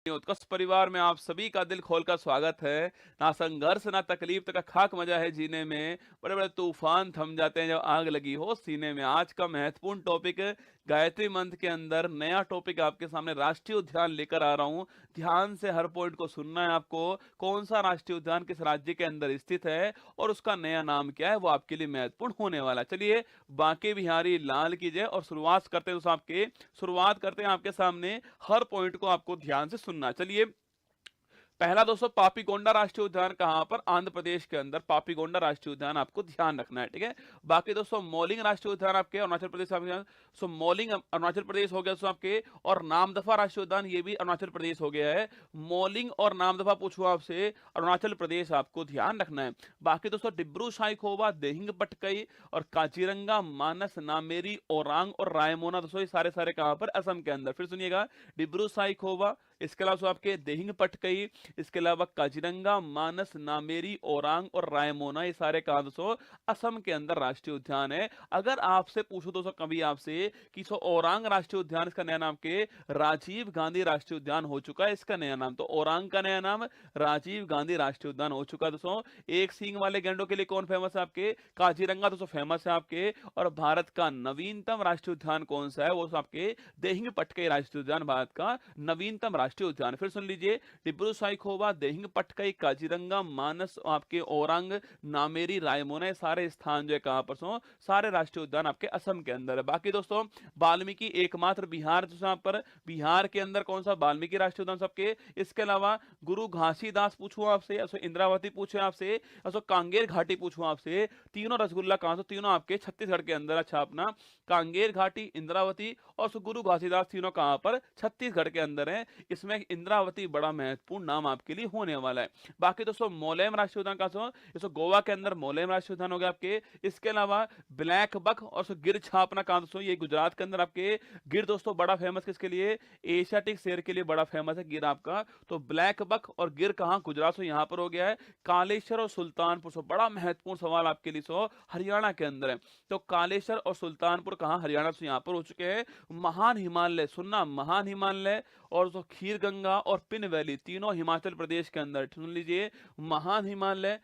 उत्कर्ष परिवार में आप सभी का दिल खोलकर स्वागत है। ना संघर्ष ना तकलीफ तक का खाक मजा है जीने में, बड़े बड़े तूफान थम जाते हैं जब आग लगी हो सीने में। आज का महत्वपूर्ण टॉपिक गायत्री मंत्र के अंदर नया टॉपिक आपके सामने राष्ट्रीय उद्यान लेकर आ रहा हूँ। ध्यान से हर पॉइंट को सुनना है आपको। कौन सा राष्ट्रीय उद्यान किस राज्य के अंदर स्थित है और उसका नया नाम क्या है, वो आपके लिए महत्वपूर्ण होने वाला है। चलिए, बांके बिहारी लाल की जय। और शुरुआत करते हैं आपके सामने। हर पॉइंट को आपको ध्यान से सुनना। चलिए, पहला दोस्तों, पापीकोंडा राष्ट्रीय उद्यान कहां पर? आंध्र प्रदेश के अंदर पापीकोंडा राष्ट्रीय उद्यान आपको ध्यान रखना है, ठीक है। बाकी दोस्तों, मौलिंग राष्ट्रीय उद्यान आपके अरुणाचल प्रदेश सो मौलिंग अरुणाचल प्रदेश हो गया दोस्तों आपके। और नामदफा राष्ट्रीय उद्यान ये भी अरुणाचल प्रदेश हो गया है। मौलिंग और नामदफा पूछो आपसे, अरुणाचल प्रदेश आपको ध्यान रखना है। बाकी दोस्तों, डिब्रू साइखोवा, देहिंग पटकई और काजीरंगा, मानस, नामेरी, ओरांग और रायमोना दोस्तों ये सारे सारे कहां पर? असम के अंदर। फिर सुनिएगा, डिब्रू साइखोवा, इसके अलावा आपके देहिंग पटकई, इसके अलावा काजीरंगा, मानस, नामेरी, ओरांग और रायमोना ये सारे कहां दोस्तों? असम के अंदर राष्ट्रीय उद्यान है। अगर आपसे पूछो दोस्तों कभी आपसे कि ओरांग राष्ट्रीय उद्यान, इसका नया नाम के राजीव गांधी राष्ट्रीय उद्यान हो चुका है। इसका नया नाम तो ओरांग का नया नाम राजीव गांधी राष्ट्रीय उद्यान हो चुका है दोस्तों। एक सींग वाले गैंडों के लिए कौन फेमस है आपके? काजीरंगा दोस्तों फेमस है आपके। और भारत का नवीनतम राष्ट्रीय उद्यान कौन सा है? वो आपके देहिंग पटकई राष्ट्रीय उद्यान भारत का नवीनतम राष्ट्रीय उद्यान। फिर सुन लीजिए, डिब्रू साइखोवा, देहिंग पटकई, काजीरंगा, मानस, आपके ओरांग, नामेरी, रायमोना सारे स्थान जो है कहां पर सो? सारे राष्ट्रीय उद्यान आपके असम के अंदर है। बाकी दोस्तों, वाल्मीकि एकमात्र बिहार यहाँ पर, बिहार के अंदर कौन सा? वाल्मीकि राष्ट्रीय उद्यान सबके। इसके अलावा गुरु घासीदास पूछूं आपसे, इंद्रावती पूछे आपसे, कांगेर घाटी पूछूं आपसे, तीनों रसगुल्ला कहां से? तीनों आपके छत्तीसगढ़ के अंदर। अच्छा, अपना कांगेर घाटी, इंद्रावती और गुरु घासीदास तीनों कहां पर? छत्तीसगढ़ के अंदर है। इसमें इंद्रावती बड़ा महत्वपूर्ण नाम आपके लिए होने वाला है। बाकी दोस्तों, मोलेम राष्ट्रीय उद्यान कहां से? इसको गोवा के अंदर मोलेम राष्ट्रीय उद्यान हो गया आपके। इसके अलावा ब्लैक बक और गिर छापना कहां दोस्तों? ये गुजरात के अंदर आपके। गिर दोस्तों बड़ा फेमस किसके लिए? एशियाटिक शेर के लिए बड़ा फेमस है गिर आपका। तो ब्लैक बक और गिर कहां? गुजरात से यहां पर हो गया है। कालेश्वर और सुल्तानपुर, बड़ा महत्वपूर्ण सवाल आपके लिए हरियाणा के अंदर है। तो कालेश्वर और सुल्तानपुर कहां? हरियाणा से यहां पर हो चुके हैं। महान हिमालय, सुनना, महान हिमालय और खीर गंगा और पिन वैली तीनों हिमाचल प्रदेश के अंदर। सुन लीजिए, महान हिमालय,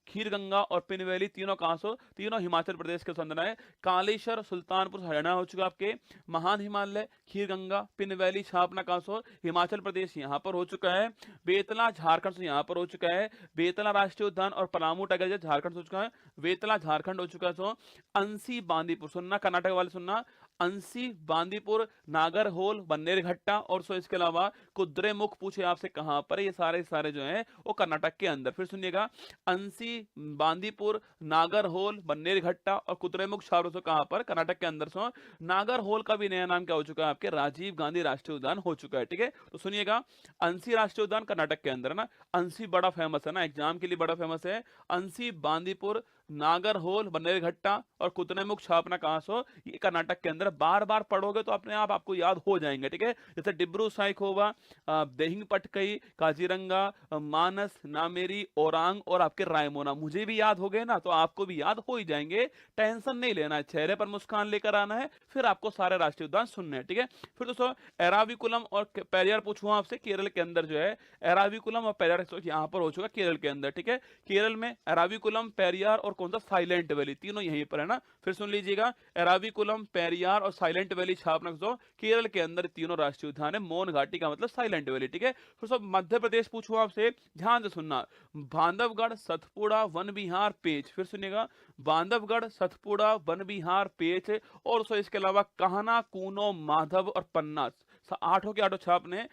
खीर गंगा और पिन वैली तीनों कहां से? तीनों हिमाचल प्रदेश के अंदर है। कालेश्वर, सुल्तानपुर हरियाणा हो चुका आपके। महान हिमालय, खीर गंगा, पिन वैली छापना कहां से? हिमाचल प्रदेश यहां पर हो चुका है। बेतला झारखंड से यहां पर हो चुका है। बेतला राष्ट्रीय उद्यान और पलामू टाइगर झारखंड हो चुका है। बेतला झारखंड हो चुका है। अंसी बांदीपुर, सुनना कर्नाटक वाले सुनना, अंसी, बांदीपुर, नागरहोल, बन्नेरघट्टा और इसके अलावा कुद्रेमुख पूछे आपसे कहां पर? ये सारे जो हैं वो कर्नाटक के अंदर। फिर सुनिएगा, अंसी, बांदीपुर, नागरहोल, बन्नेरघट्टा और कुद्रेमुख छावरों कहां पर? कर्नाटक के अंदर। नागरहोल का भी नया नाम क्या हो चुका है आपके? राजीव गांधी राष्ट्रीय उद्यान हो चुका है, ठीक है। तो सुनिएगा, अंसी राष्ट्रीय उद्यान कर्नाटक के अंदर है ना। अंसी बड़ा फेमस है ना, एग्जाम के लिए बड़ा फेमस है। अंसी, बांदीपुर, नागरहोल, बन्नेरघट्टा और कुद्रेमुख छापना कहां से? ये कर्नाटक के अंदर। बार बार पढ़ोगे तो अपने आप आपको याद हो जाएंगे, ठीक है। जैसे डिब्रू साइखोवा, देहिंग पटकई, काजीरंगा, मानस, नामेरी, ओरांग और आपके रायमोना मुझे भी याद हो गए ना, तो आपको भी याद हो ही जाएंगे। टेंशन नहीं लेना है, चेहरे पर मुस्कान लेकर आना है, फिर आपको सारे राष्ट्रीय उद्यान सुनने हैं, ठीक है। फिर दोस्तों, एराविकुलम और पेरियार पूछूं आपसे, केरल के अंदर जो है एराविकुलम और पेरियार यहां पर हो चुका केरल के अंदर, ठीक है। केरल में एराविकुलम, पेरियार और कौन सा? साइलेंट वैली, तीनों यहीं पर है ना। फिर सुन लीजिएगा, एराविकुलम, पेरियार और साइलेंट वैली छापना केरल के अंदर तीनों राष्ट्रीय उद्यान है। मौन घाटी का मतलब साइलेंट वैली, ठीक है। फिर सब मध्य प्रदेश पूछूं आपसे, ध्यान से सुनना, बांधवगढ़, सतपुड़ा, वन विहार, पेच। फिर सुनिएगा, बांधवगढ़, सतपुड़ा, वन विहार, पेच और इसके अलावा कान्हा, कूनो, माधव और पन्ना, आठों के आठों छापने।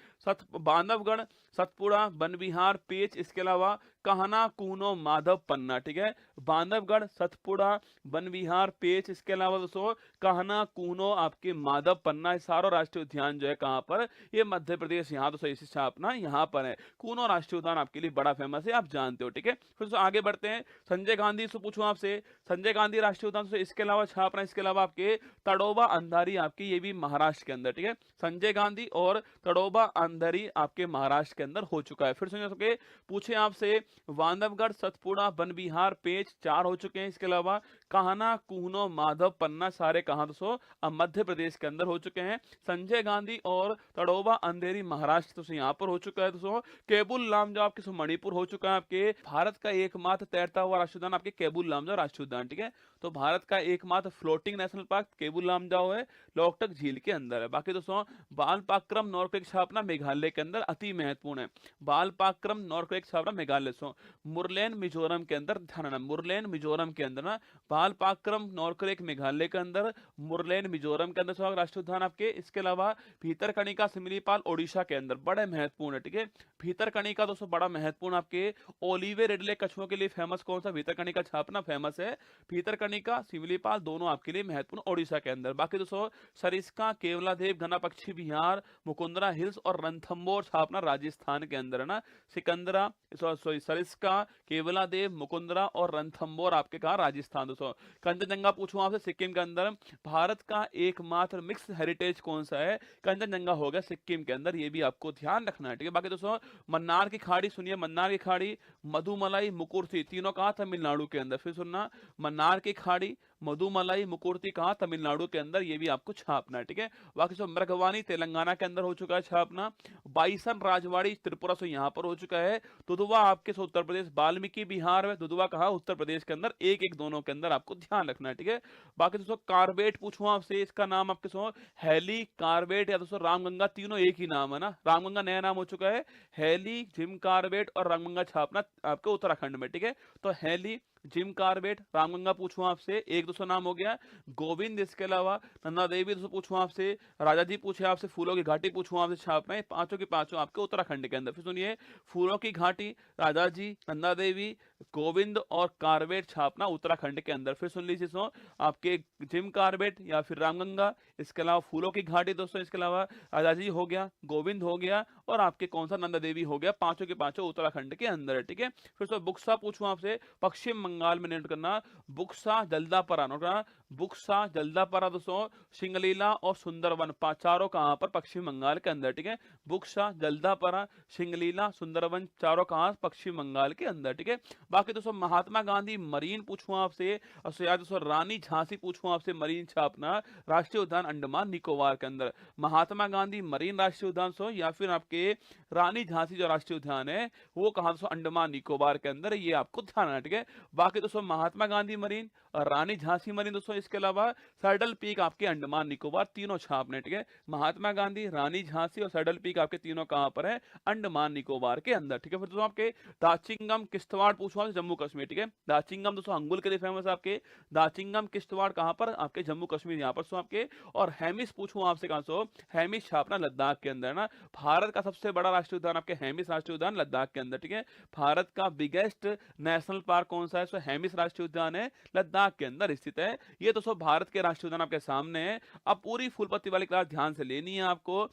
बांधवगढ़, सतपुड़ा, वन विहार, पेच, इसके अलावा कान्हा, कूनो, माधव, पन्ना, ठीक है। बांधवगढ़, सतपुड़ा, वन विहार, पेच, इसके अलावा दोस्तों कान्हा, कूनो, आपके माधव, पन्ना, सारों राष्ट्रीय उद्यान जो है कहां पर? ये मध्य प्रदेश। यहाँ तो सही से छापना यहाँ पर है। कूनो राष्ट्रीय उद्यान आपके लिए बड़ा फेमस है, आप जानते हो, ठीक है। फिर आगे बढ़ते हैं, संजय गांधी से पूछूं आपसे, संजय गांधी राष्ट्रीय उद्यान से इसके अलावा छापना, इसके अलावा आपके तड़ोबा अंधारी आपकी, ये भी महाराष्ट्र के अंदर, ठीक है। संजय गांधी और तड़ोबा अंधारी आपके महाराष्ट्र के अंदर हो चुका है। फिर सुनिए, पूछे आपसे, बांधवगढ़, सतपुड़ा, वन विहार, पेच 4 हो चुके हैं। इसके अलावा कान्हा, कूनो, माधव, पन्ना सारे कहाँ दोस्तों मध्य प्रदेश के अंदर हो चुके हैं। संजय गांधी और तड़ोबा अंधेरी महाराष्ट्र दोस्तों यहाँ पर हो चुका है दोस्तों। केबुल लामजाओ आपके दोस्तों मणिपुर हो चुका है। आपके भारत का एकमात्र तैरता हुआ राष्ट्रीय उद्यान आपके केबुल लामजाओ राष्ट्रीय उद्यान, ठीक है। तो भारत का एकमात्र floating national park Keibul Lamjao है, लोकटक झील के अंदर है। बाकी दोस्तों बालपाक्रम नॉर्वे छापना मेघालय के अंदर अति महत्वपूर्ण है। बालपाक्रम नॉर्वे छापना मेघालय सो मुरलेन मिजोरम के अंदर, ध्यान रखना मुरलेन मिजोरम के अंदर ना, बालपाक्रम नॉर्वे मेघालय के अंदर, मुरलेन मिजोरम के अंदर राष्ट्रीय उद्यान आपके। इसके अलावा भीतरकनिका सिमलीपाल ओडिशा के अंदर बड़े महत्वपूर्ण है, ठीक है। भीतरकनिका दोस्तों बड़ा महत्वपूर्ण आपके ओलिवे रेडले कछुओं के लिए फेमस कौन सा, भीतरकनिका छापना फेमस है। भीतरकनिका सिमलीपाल दोनों आपके लिए महत्वपूर्ण ओडिशा के अंदर। बाकी दोस्तों सरिस्का केवलादेव घना पक्षी बिहार, मुकुंदरा हिल्स और रणथंबोर छापना राजस्थान के अंदर है ना। सिकंदरा सॉरी सरिस्का, केवलादेव, मुकुंदरा और रणथंबोर आपके कहा राजस्थान दोस्तों। कंचनजंगा पूछूं आपसे सिक्किम के अंदर। भारत का एकमात्र मिक्स हेरिटेज कौन सा है, कंचनजंगा हो गया सिक्किम के अंदर, ये भी आपको ध्यान रखना है, ठीक है। बाकी दोस्तों मन्नार की खाड़ी सुनिए, मन्नार की खाड़ी, मधुमलाई, मुकुर्ती तीनों कहा तमिलनाडु के अंदर। फिर सुनना मन्नार की खाड़ी, मधुमलाई, मुकुर्ती कहा तमिलनाडु के अंदर, ये भी आपको छापना है, ठीक है। बाकी जो मृगवानी तेलंगाना के अंदर हो चुका है छापना। बाइसन राजवाड़ी त्रिपुरा से यहाँ पर हो चुका है। दुधवा आपके से उत्तर प्रदेश, वाल्मीकि बिहार में, दुधवा कहा उत्तर प्रदेश के अंदर, एक एक दोनों के अंदर आपको ध्यान रखना है, ठीक है। बाकी दोस्तों कार्बेट पूछूं आपसे, इसका नाम आपके सो हैली, कार्बेट या दोस्तों रामगंगा, तीनों एक ही नाम है ना। रामगंगा नया नाम हो चुका है, हैली, जिम कार्बेट और रामगंगा छापना आपके उत्तराखंड में, ठीक है। तो हैली, जिम कार्बेट, रामगंगा पूछूं आपसे, एक दोस्तों नाम हो गया। गोविंद, इसके अलावा नंदा देवी दोस्तों पूछूं आपसे, राजा जी पूछे आपसे, फूलों की घाटी पूछूं आपसे छापना है, पांचों की पांचों आपके उत्तराखंड के अंदर। फिर सुनिए फूलों की घाटी, राजा जी, नंदा देवी, गोविंद और कार्बेट छापना उत्तराखंड के अंदर। फिर सुन लीजिए दोस्तों आपके जिम कार्बेट या फिर रामगंगा, इसके अलावा फूलों की घाटी दोस्तों, इसके अलावा राजा जी हो गया, गोविंद हो गया और आपके कौन सा नंदा देवी हो गया, पांचों के पांचों उत्तराखंड के अंदर है, ठीक है। फिर दोस्तों बुक्सा पूछूं आपसे, पश्चिम बंगाल में नोट करना, बुक्सा जल्दापरा नोट करना, बुक्सा जल्दापरा दोस्तों, सिंगलीला और सुंदरवन चारों कहां पर, पश्चिम बंगाल के अंदर, ठीक है। बुक्सा, जल्दापरा, सिंगलीला, सुंदरवन चारों कहां, पश्चिम बंगाल के अंदर, ठीक है। बाकी दोस्तों महात्मा गांधी मरीन पूछूं आपसे, और याद दोस्तों रानी झांसी पूछूं आपसे, मरीन छापना राष्ट्रीय उद्यान अंडमान निकोबार के अंदर। महात्मा गांधी मरीन राष्ट्रीय उद्यान सो या फिर आपके रानी झांसी जो राष्ट्रीय उद्यान है वो कहां दोस्तों अंडमान निकोबार के अंदर, ये आपको ध्यान रखना, ठीक है। बाकी दोस्तों महात्मा गांधी मरीन और रानी झांसी मरीन दोस्तों, इसके अलावा सैडल पीक आपके अंडमान निकोबार, तीनों छापने, ठीक है। महात्मा गांधी, रानी झांसी और सैडल पीक आपके तीनों कहां पर है, अंडमान निकोबार के अंदर, ठीक है। फिर दोस्तों आपके दाचिंगम किश्तवाड़ पूछा जम्मू कश्मीर, ठीक है। दाचिंगम दोस्तों अंगुल के लिए फेमस है आपके, दाचिंगम किश्तवाड़ कहां पर, आपके जम्मू कश्मीर यहाँ पर सो आपके। और हेमिस पूछूं आपसे कहां सो, हेमिस छापना लद्दाख के अंदर ना। भारत का सबसे बड़ा राष्ट्रीय उद्यान आपके हेमिस राष्ट्रीय उद्यान लद्दाख के अंदर, ठीक है। भारत का बिगेस्ट नेशनल पार्क कौन सा है, सो हेमिस राष्ट्रीय उद्यान है, लद्दाख के अंदर स्थित है। ये दोस्तों भारत के राष्ट्रीय उद्यान आपके सामने है। अब पूरी फुल पत्ती वाली क्लास ध्यान से लेनी है आपको।